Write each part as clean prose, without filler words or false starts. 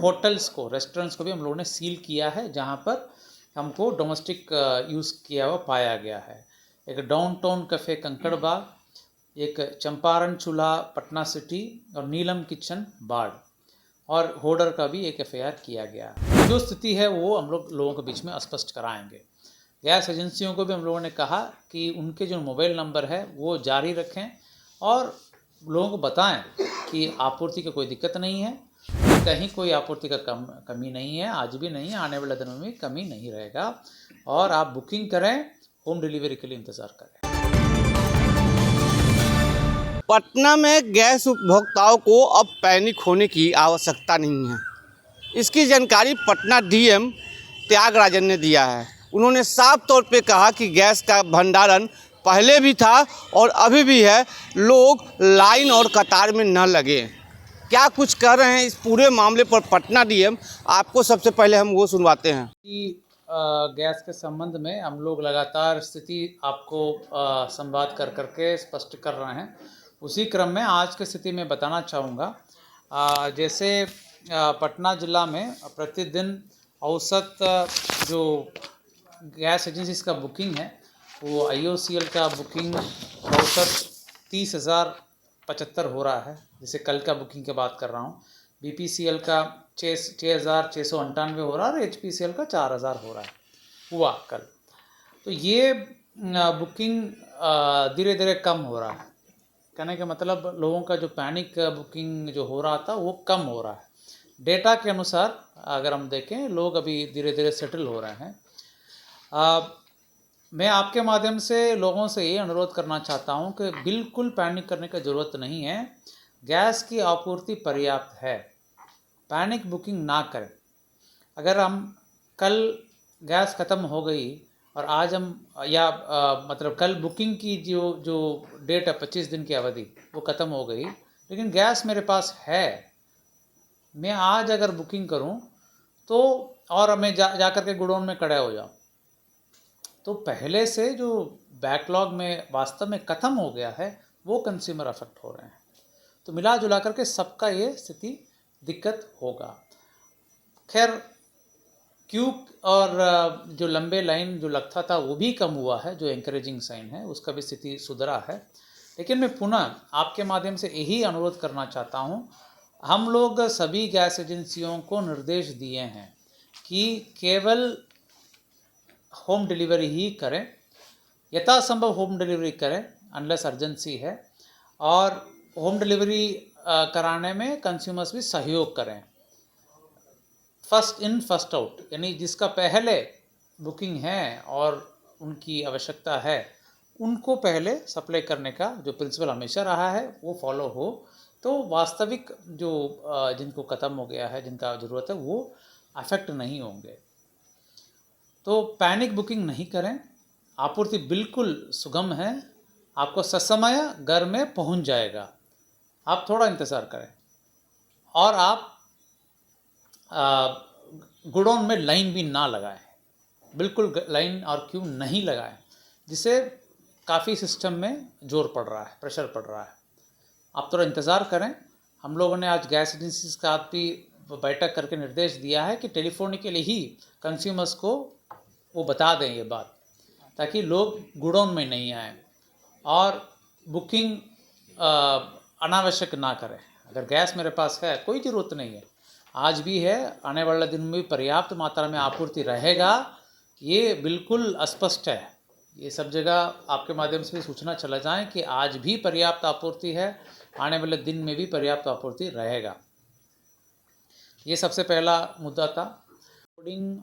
Hotels को, restaurants को भी हम लोगों ने सील किया है जहाँ पर हमको डोमेस्टिक यूज़ किया हुआ पाया गया है। एक डाउनटाउन कैफ़े कंकड़बाग, एक चंपारण चूल्हा पटना सिटी और नीलम किचन बाड़ और होडर का भी एक एफआईआर किया गया। जो स्थिति है वो हम लोगों के बीच में स्पष्ट कराएंगे। गैस एजेंसियों को भी हम लोगों ने कहा कि उनके जो मोबाइल नंबर है वो जारी रखें और लोगों को बताएं कि आपूर्ति की कोई दिक्कत नहीं है, कहीं कोई आपूर्ति का कमी नहीं है, आज भी नहीं है, आने वाले दिनों में कमी नहीं रहेगा। और आप बुकिंग करें, होम डिलीवरी के लिए इंतज़ार करें। पटना में गैस उपभोक्ताओं को अब पैनिक होने की आवश्यकता नहीं है। इसकी जानकारी पटना डीएम त्यागराजन ने दिया है। उन्होंने साफ तौर पे कहा कि गैस का भंडारण पहले भी था और अभी भी है, लोग लाइन और कतार में न लगे। क्या कुछ कह रहे हैं इस पूरे मामले पर पटना डीएम, आपको सबसे पहले हम वो सुनवाते हैं। कि गैस के संबंध में हम लोग लगातार स्थिति आपको संवाद कर करके स्पष्ट कर रहे हैं। उसी क्रम में आज की स्थिति में बताना चाहूँगा। जैसे पटना ज़िला में प्रतिदिन औसत जो गैस एजेंसीज का बुकिंग है वो IOCL का बुकिंग औसत 30,075 हो रहा है। जैसे कल का बुकिंग की बात कर रहा हूँ। BPCL का 6,698 हो रहा है और HPCL का 4,000 हो रहा है, हुआ कल। तो ये बुकिंग धीरे धीरे कम हो रहा है। कहने का मतलब लोगों का जो पैनिक बुकिंग जो हो रहा था वो कम हो रहा है। डेटा के अनुसार अगर हम देखें, लोग अभी धीरे धीरे सेटल हो रहे हैं। मैं आपके माध्यम से लोगों से ये अनुरोध करना चाहता हूँ कि बिल्कुल पैनिक करने की ज़रूरत नहीं है। गैस की आपूर्ति पर्याप्त है, पैनिक बुकिंग ना करें। अगर हम कल गैस ख़त्म हो गई और आज हम मतलब कल बुकिंग की जो डेट है 25 दिन की अवधि वो ख़त्म हो गई, लेकिन गैस मेरे पास है, मैं आज अगर बुकिंग करूं तो और मैं जा कर के गुडौन में खड़े हो जाऊं तो पहले से जो बैकलॉग में वास्तव में ख़त्म हो गया है वो कंज्यूमर अफेक्ट हो रहे हैं। तो मिला जुला करके सबका ये स्थिति दिक्कत होगा। खैर क्यू और जो लंबे लाइन जो लगता था वो भी कम हुआ है, जो एनकरेजिंग साइन है, उसका भी स्थिति सुधरा है। लेकिन मैं पुनः आपके माध्यम से यही अनुरोध करना चाहता हूँ, हम लोग सभी गैस एजेंसियों को निर्देश दिए हैं कि केवल होम डिलीवरी ही करें, यथासंभव होम डिलीवरी करें अनलेस अर्जेंसी है, और होम डिलीवरी कराने में कंज्यूमर्स भी सहयोग करें। फर्स्ट इन फर्स्ट आउट, यानी जिसका पहले बुकिंग है और उनकी आवश्यकता है उनको पहले सप्लाई करने का जो प्रिंसिपल हमेशा रहा है वो फॉलो हो, तो वास्तविक जो जिनको ख़त्म हो गया है, जिनका ज़रूरत है, वो अफेक्ट नहीं होंगे। तो पैनिक बुकिंग नहीं करें, आपूर्ति बिल्कुल सुगम है, आपको ससमय घर में पहुंच जाएगा। आप थोड़ा इंतज़ार करें और आप गुडौन में लाइन भी ना लगाएं, बिल्कुल लाइन और क्यू नहीं लगाएं, जिससे काफ़ी सिस्टम में जोर पड़ रहा है, प्रेशर पड़ रहा है। आप थोड़ा इंतज़ार करें। हम लोगों ने आज गैस एजेंसीज का भी बैठक करके निर्देश दिया है कि टेलीफोनिकली ही कंज्यूमर्स को वो बता दें ये बात, ताकि लोग गुडौन में नहीं आएँ और बुकिंग अनावश्यक ना करें। अगर गैस मेरे पास है, कोई ज़रूरत नहीं है, आज भी है, आने वाले दिन में भी पर्याप्त मात्रा में आपूर्ति रहेगा, ये बिल्कुल स्पष्ट है। ये सब जगह आपके माध्यम से भी सूचना चला जाए कि आज भी पर्याप्त आपूर्ति है, आने वाले दिन में भी पर्याप्त आपूर्ति रहेगा। ये सबसे पहला मुद्दा था।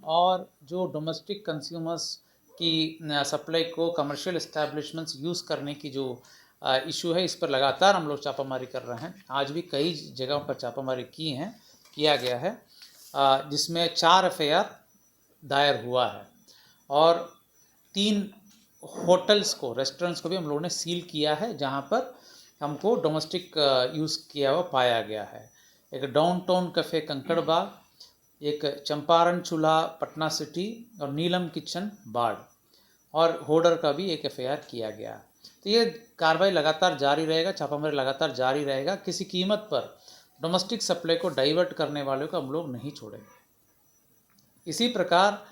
और जो डोमेस्टिक कंज्यूमर्स की सप्लाई को कमर्शियल इस्टेब्लिशमेंट्स यूज़ करने की जो इशू है, इस पर लगातार हम लोग छापामारी कर रहे हैं। आज भी कई जगहों पर छापामारी किया गया है, जिसमें 4 FIR दायर हुआ है और 3 होटल्स को, रेस्टोरेंट्स को भी हम लोगों ने सील किया है जहां पर हमको डोमेस्टिक यूज़ किया हुआ पाया गया है। एक डाउनटाउन कैफ़े कंकड़बाग, एक चंपारण चूल्हा पटना सिटी और नीलम किचन बाड़ और होडर का भी एक FIR किया गया। तो ये कार्रवाई लगातार जारी रहेगा, छापामारी लगातार जारी रहेगा। किसी कीमत पर डोमेस्टिक सप्लाई को डाइवर्ट करने वालों को हम लोग नहीं छोड़ेंगे। इसी प्रकार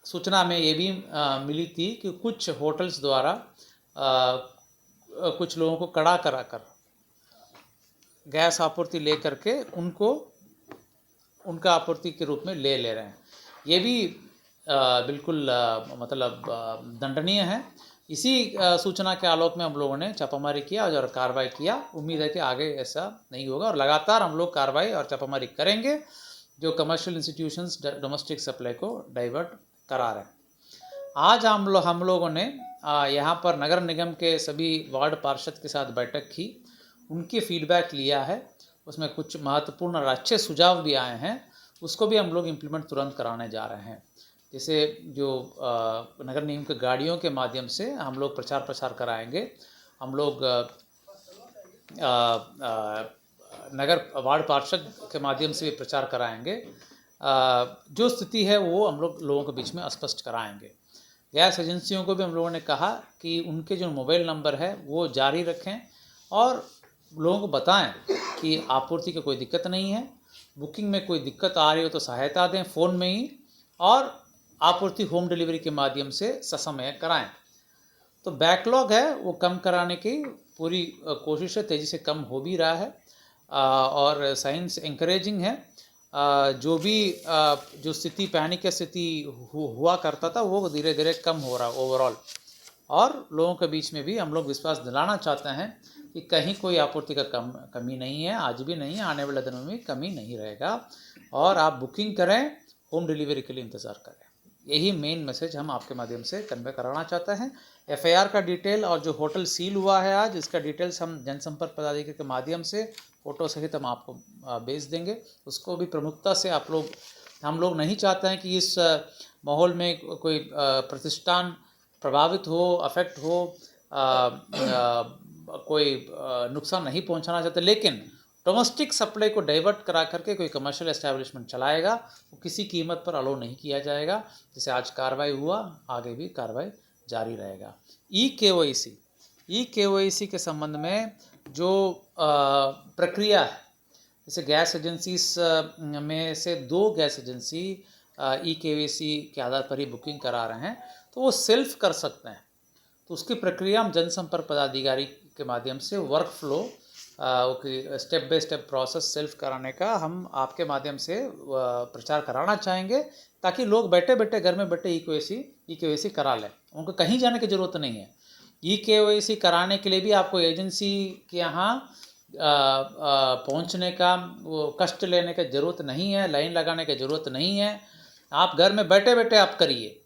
सूचना में ये भी मिली थी कि कुछ होटल्स द्वारा कुछ लोगों को कड़ा कराकर गैस आपूर्ति ले करके उनको उनका आपूर्ति के रूप में ले रहे हैं। ये भी बिल्कुल मतलब दंडनीय है। इसी सूचना के आलोक में हम लोगों ने छापामारी किया और कार्रवाई किया। उम्मीद है कि आगे ऐसा नहीं होगा और लगातार हम लोग कार्रवाई और छापामारी करेंगे जो कमर्शियल इंस्टीट्यूशंस डोमेस्टिक सप्लाई को डाइवर्ट करा रहे हैं। आज हम लोगों ने यहाँ पर नगर निगम के सभी वार्ड पार्षद के साथ बैठक की, उनकी फीडबैक लिया है। उसमें कुछ महत्वपूर्ण और अच्छे सुझाव भी आए हैं, उसको भी हम लोग इम्प्लीमेंट तुरंत कराने जा रहे हैं। जैसे जो नगर निगम के गाड़ियों के माध्यम से हम लोग प्रचार कराएंगे। हम लोग नगर वार्ड पार्षद के माध्यम से भी प्रचार कराएंगे। जो स्थिति है वो हम लोग लोगों के बीच में स्पष्ट कराएंगे। गैस एजेंसियों को भी हम लोगों ने कहा कि उनके जो मोबाइल नंबर है वो जारी रखें और लोगों को बताएं कि आपूर्ति की कोई दिक्कत नहीं है, बुकिंग में कोई दिक्कत आ रही हो तो सहायता दें फ़ोन में ही, और आपूर्ति होम डिलीवरी के माध्यम से ससमय कराएं। तो बैकलॉग है वो कम कराने की पूरी कोशिश है, तेज़ी से कम हो भी रहा है और साइंस इंकरेजिंग है। जो भी जो स्थिति पैनिक की स्थिति हुआ करता था वो धीरे धीरे कम हो रहा ओवरऑल, और लोगों के बीच में भी हम लोग विश्वास दिलाना चाहते हैं कि कहीं कोई आपूर्ति का कमी नहीं है, आज भी नहीं है, आने वाले दिनों में कमी नहीं रहेगा। और आप बुकिंग करें, होम डिलीवरी के लिए इंतज़ार करें। यही मेन मैसेज हम आपके माध्यम से कन्वे कराना चाहते हैं। एफआईआर का डिटेल और जो होटल सील हुआ है आज, इसका डिटेल्स हम जनसंपर्क पदाधिकारी के माध्यम से फ़ोटो सहित हम आपको भेज देंगे। उसको भी प्रमुखता से हम लोग नहीं चाहते हैं कि इस माहौल में कोई प्रतिष्ठान प्रभावित हो, अफेक्ट हो, कोई नुकसान नहीं पहुंचाना चाहते। लेकिन डोमेस्टिक सप्लाई को डाइवर्ट करा करके कोई कमर्शियल एस्टेब्लिशमेंट चलाएगा वो किसी कीमत पर अलो नहीं किया जाएगा। जैसे आज कार्रवाई हुआ, आगे भी कार्रवाई जारी रहेगा। ई केवाईसी के संबंध में जो प्रक्रिया है, जैसे गैस एजेंसीज में से 2 गैस एजेंसी ई केवाईसी के आधार पर ही बुकिंग करा रहे हैं, तो वो सेल्फ कर सकते हैं। तो उसकी प्रक्रिया हम जनसंपर्क पदाधिकारी के माध्यम से work flow step by step process self कराने का हम आपके माध्यम से प्रचार कराना चाहेंगे, ताकि लोग बैठे बैठे घर में बैठे ई केवाईसी करा लें। उनको कहीं जाने की ज़रूरत नहीं है। ई केवाईसी कराने के लिए भी आपको एजेंसी के यहाँ पहुँचने का वो कष्ट लेने की ज़रूरत नहीं है, लाइन लगाने की ज़रूरत नहीं है। आप घर में बैठे बैठे आप करिए।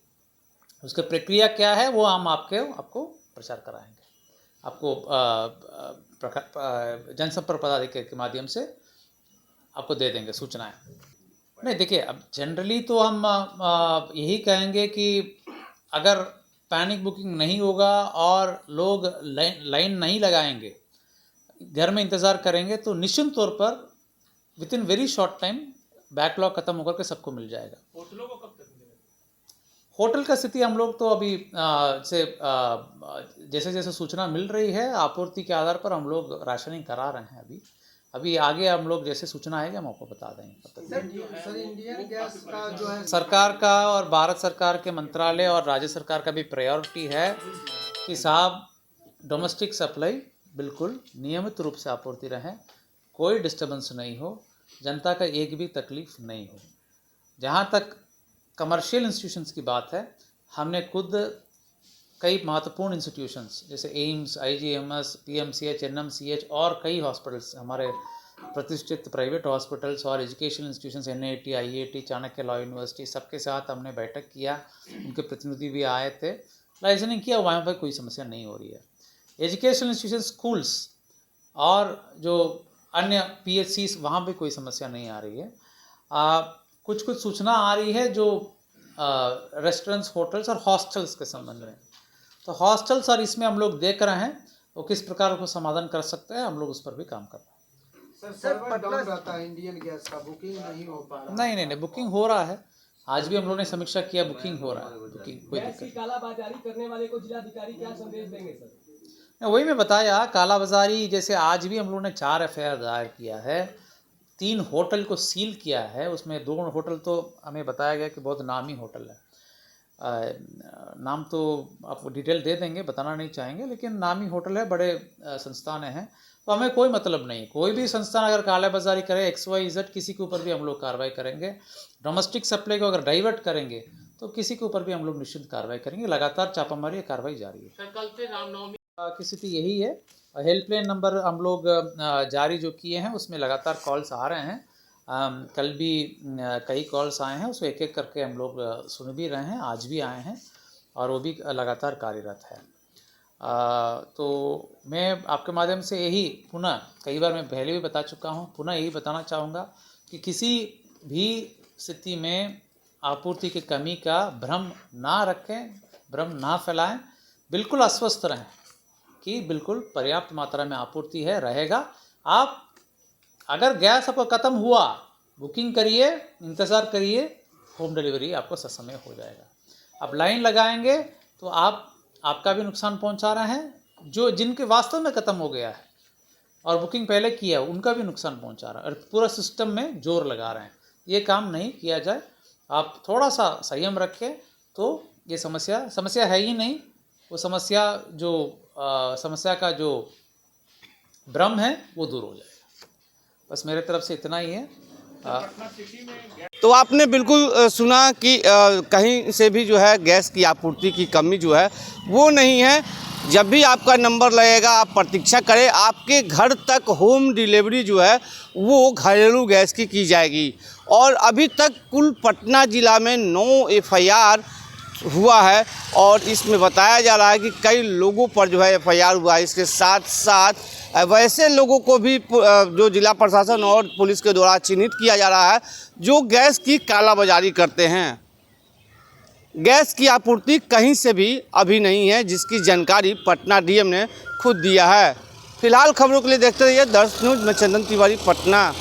उसकी प्रक्रिया क्या है वो हम आपको प्रचार कराएंगे, आपको जनसंपर्क पदाधिकारी के माध्यम से आपको दे देंगे सूचनाएं। नहीं, देखिए, अब जनरली तो हम यही कहेंगे कि अगर पैनिक बुकिंग नहीं होगा और लोग लाइन नहीं लगाएंगे, घर में इंतज़ार करेंगे, तो निश्चित तौर पर with in very short time backlog खत्म होकर के सबको मिल जाएगा। होटलों को कब तक मिलेगा? होटल का स्थिति हम लोग तो अभी जैसे जैसे सूचना मिल रही है, आपूर्ति के आधार पर हम लोग राशनिंग करा रहे हैं। अभी आगे हम लोग जैसे सूचना आएगी हम आपको बता देंगे। सर, इंडियन गैस का जो है सरकार का और भारत सरकार के मंत्रालय और राज्य सरकार का भी प्रायोरिटी है कि साहब डोमेस्टिक सप्लाई बिल्कुल नियमित रूप से आपूर्ति रहे, कोई डिस्टर्बेंस नहीं हो, जनता का एक भी तकलीफ नहीं हो। जहाँ तक कमर्शियल इंस्टीट्यूशंस की बात है, हमने खुद कई महत्वपूर्ण इंस्टीट्यूशंस जैसे एम्स, IGMS, PMCH, NMCH और कई हॉस्पिटल्स, हमारे प्रतिष्ठित प्राइवेट हॉस्पिटल्स और educational institutions NIT, IIT, Chanakya law university, सबके साथ हमने बैठक किया। उनके प्रतिनिधि भी आए थे, लाइसेंसिंग किया, वहाँ पर कोई समस्या नहीं हो रही है। एजुकेशनल इंस्टीट्यूशन, स्कूल्स और जो अन्य PHCs, वहाँ भी कोई समस्या नहीं आ रही है। कुछ सूचना आ रही है जो रेस्टोरेंट्स, होटल्स और हॉस्टल्स के संबंध में। तो हॉस्टल्स और इसमें हम लोग देख रहे हैं वो किस प्रकार को समाधान कर सकते हैं, हम लोग उस पर भी काम कर रहे हैं। सर्वर डाउन रहता है इंडियन गैस का, बुकिंग नहीं हो पा रहा। नहीं, बुकिंग हो रहा है। आज भी हम लोगों ने समीक्षा किया, बुकिंग हो रहा है, बुकिंग कोई गैस की दिक्कत कालाबाजारी करने वाले को जिलाधिकारी क्या संदेश देंगे सर? वही मैं बताया, कालाबाजारी जैसे आज भी हम लोगों ने 4 एफआईआर दायर किया है, 3 होटल को सील किया है, उसमें 2 होटल तो हमें बताया गया कि बहुत नामी होटल है। नाम तो आपको डिटेल दे देंगे, बताना नहीं चाहेंगे, लेकिन नामी होटल है, बड़े संस्थान हैं, तो हमें कोई मतलब नहीं। कोई भी संस्थान अगर कालाबाजारी करे XYZ, किसी के ऊपर भी हम लोग कार्रवाई करेंगे। डोमेस्टिक सप्लाई को अगर डाइवर्ट करेंगे तो किसी के ऊपर भी हम लोग निश्चित कार्रवाई करेंगे। लगातार छापामारी कार्रवाई जारी है। सर, कल से रामनवमी की स्थिति यही है। हेल्पलाइन नंबर हम लोग जारी जो किए हैं उसमें लगातार कॉल्स आ रहे हैं। कल भी कई कॉल्स आए हैं, उसको एक एक करके हम लोग सुन भी रहे हैं, आज भी आए हैं और वो भी लगातार कार्यरत है। तो मैं आपके माध्यम से यही पुनः, कई बार मैं पहले भी बता चुका हूँ, पुनः यही बताना चाहूँगा कि किसी भी स्थिति में आपूर्ति की कमी का भ्रम ना रखें, भ्रम ना फैलाएं, बिल्कुल आश्वस्त रहें कि बिल्कुल पर्याप्त मात्रा में आपूर्ति है, रहेगा। आप अगर गैस आपको ख़त्म हुआ, बुकिंग करिए, इंतज़ार करिए, होम डिलीवरी आपको ससमय हो जाएगा। आप लाइन लगाएंगे तो आपका भी नुकसान पहुंचा रहे हैं, जो जिनके वास्तव में ख़त्म हो गया है और बुकिंग पहले किया उनका भी नुकसान पहुंचा रहा है, और पूरा सिस्टम में जोर लगा रहे हैं। ये काम नहीं किया जाए। आप थोड़ा सा संयम रखें तो ये समस्या है ही नहीं। वो समस्या का जो भ्रम है वो दूर हो जाएगा। बस मेरे तरफ से इतना ही है। तो आपने बिल्कुल सुना कि कहीं से भी जो है गैस की आपूर्ति की कमी जो है वो नहीं है। जब भी आपका नंबर लगेगा आप प्रतीक्षा करें, आपके घर तक होम डिलीवरी जो है वो घरेलू गैस की जाएगी। और अभी तक कुल पटना ज़िला में 9 एफआईआर हुआ है और इसमें बताया जा रहा है कि कई लोगों पर जो है एफआईआर हुआ है। इसके साथ साथ वैसे लोगों को भी जो जिला प्रशासन और पुलिस के द्वारा चिन्हित किया जा रहा है जो गैस की कालाबाजारी करते हैं। गैस की आपूर्ति कहीं से भी अभी नहीं है, जिसकी जानकारी पटना डीएम ने खुद दिया है। फिलहाल खबरों के लिए देखते रहिए दर्श न्यूज़ में चंदन तिवारी, पटना।